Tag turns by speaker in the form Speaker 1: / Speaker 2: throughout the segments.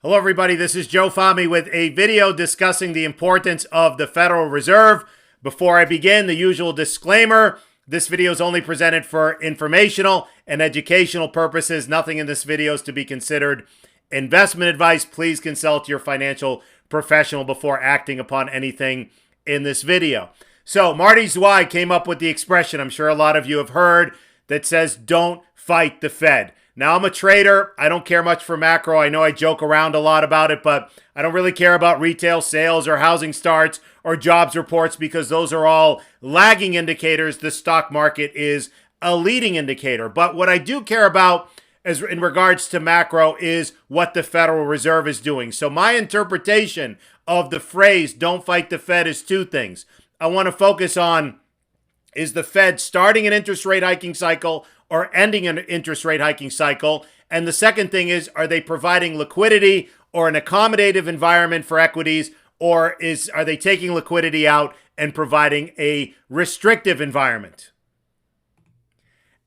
Speaker 1: Hello, everybody. This is Joe Fahmy with a video discussing the importance of the Federal Reserve. Before I begin, the usual disclaimer. This video is only presented for informational and educational purposes. Nothing in this video is to be considered investment advice. Please consult your financial professional before acting upon anything in this video. So, Marty Zweig came up with the expression, I'm sure a lot of you have heard, that says, "Don't fight the Fed." Now, I'm a trader. I don't care much for macro. I know I joke around a lot about it, but I don't really care about retail sales or housing starts or jobs reports because those are all lagging indicators. The stock market is a leading indicator. But what I do care about as in regards to macro is what the Federal Reserve is doing. So my interpretation of the phrase, "don't fight the Fed," is two things. I want to focus on, is the Fed starting an interest rate hiking cycle or ending an interest rate hiking cycle? And the second thing is, are they providing liquidity or an accommodative environment for equities, or are they taking liquidity out and providing a restrictive environment?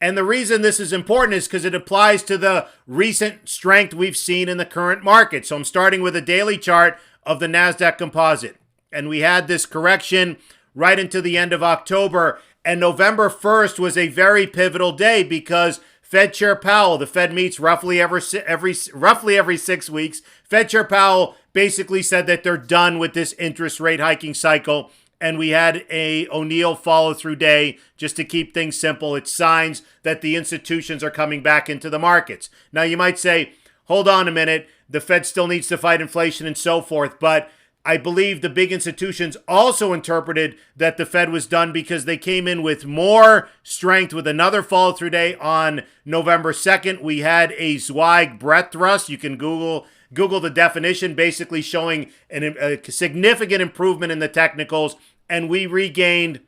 Speaker 1: And the reason this is important is because it applies to the recent strength we've seen in the current market. So I'm starting with a daily chart of the NASDAQ Composite. And we had this correction right into the end of October. And November 1st was a very pivotal day because Fed Chair Powell, the Fed meets roughly every 6 weeks. Fed Chair Powell basically said that they're done with this interest rate hiking cycle. And we had a O'Neill follow-through day just to keep things simple. It's signs that the institutions are coming back into the markets. Now, you might say, hold on a minute, the Fed still needs to fight inflation and so forth. But I believe the big institutions also interpreted that the Fed was done because they came in with more strength with another follow-through day on November 2nd. We had a Zweig breadth thrust. You can Google the definition, basically showing a significant improvement in the technicals, and we regained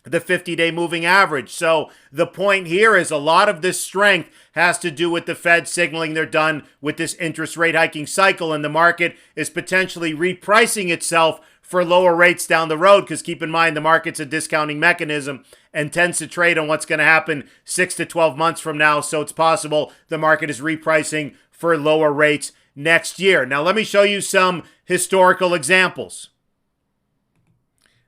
Speaker 1: the 50-day moving average. So the point here is a lot of this strength has to do with the Fed signaling they're done with this interest rate hiking cycle, and the market is potentially repricing itself for lower rates down the road, because keep in mind the market's a discounting mechanism and tends to trade on what's going to happen 6 to 12 months from now. So it's possible the market is repricing for lower rates next year. Now let me show you some historical examples.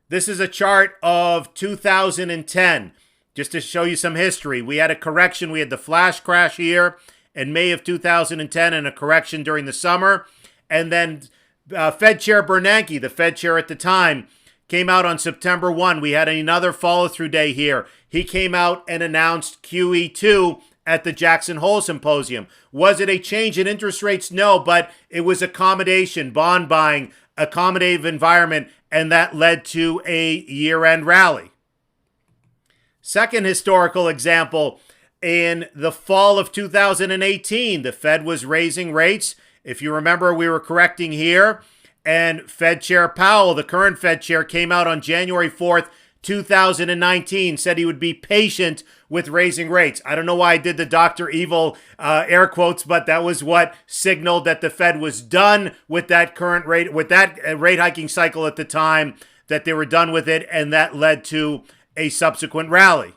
Speaker 1: This is a chart of 2010, just to show you some history. We had a correction. We had the flash crash here in May of 2010 and a correction during the summer. And then Fed Chair Bernanke, the Fed chair at the time, came out on September 1. We had another follow-through day here. He came out and announced QE2 at the Jackson Hole Symposium. Was it a change in interest rates? No, but it was accommodation, bond buying, accommodative environment, and that led to a year-end rally. Second historical example, in the fall of 2018, the Fed was raising rates. If you remember, we were correcting here, and Fed Chair Powell, the current Fed chair, came out on January 4th, 2019, said he would be patient with raising rates. I don't know why I did the Dr. Evil air quotes, but that was what signaled that the Fed was done with that current rate, with that rate hiking cycle at the time, that they were done with it, and that led to a subsequent rally.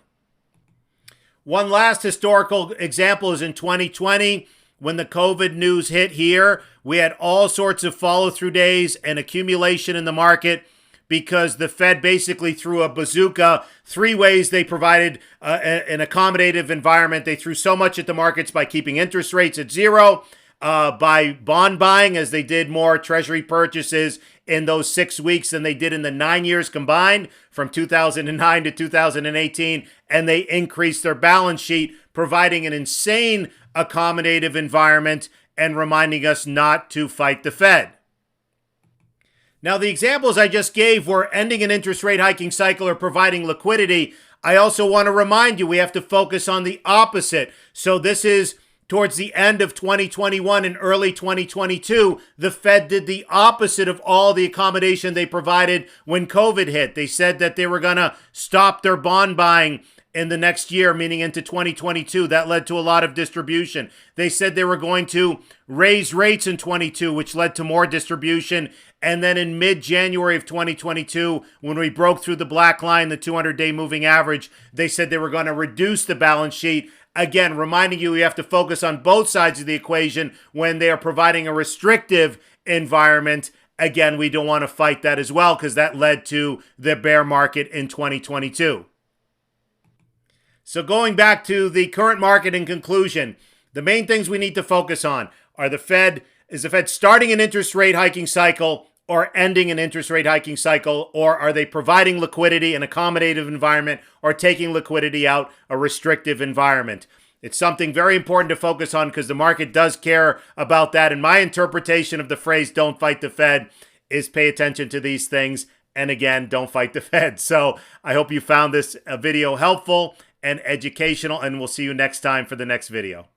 Speaker 1: One last historical example is in 2020, when the COVID news hit here. We had all sorts of follow-through days and accumulation in the market, because the Fed basically threw a bazooka. 3 ways they provided an accommodative environment. They threw so much at the markets by keeping interest rates at zero, by bond buying, as they did more treasury purchases in those 6 weeks than they did in the 9 years combined from 2009 to 2018, and they increased their balance sheet, providing an insane accommodative environment and reminding us not to fight the Fed. Now, the examples I just gave were ending an interest rate hiking cycle or providing liquidity. I also want to remind you we have to focus on the opposite. So this is towards the end of 2021 and early 2022. The Fed did the opposite of all the accommodation they provided when COVID hit. They said that they were going to stop their bond buying in the next year, meaning into 2022. That led to a lot of distribution. They said they were going to raise rates in 22, which led to more distribution. And then in mid-January of 2022, when we broke through the black line, the 200-day moving average, they said they were going to reduce the balance sheet Again, reminding you have to focus on both sides of the equation when they are providing a restrictive environment. Again, we don't want to fight that as well because that led to the bear market in 2022. So going back to the current market in conclusion, the main things we need to focus on are is the Fed starting an interest rate hiking cycle or ending an interest rate hiking cycle, or are they providing liquidity, an accommodative environment, or taking liquidity out, a restrictive environment? It's something very important to focus on because the market does care about that. And my interpretation of the phrase, don't fight the Fed, is pay attention to these things. And again, don't fight the Fed. So I hope you found this video helpful and educational, and we'll see you next time for the next video.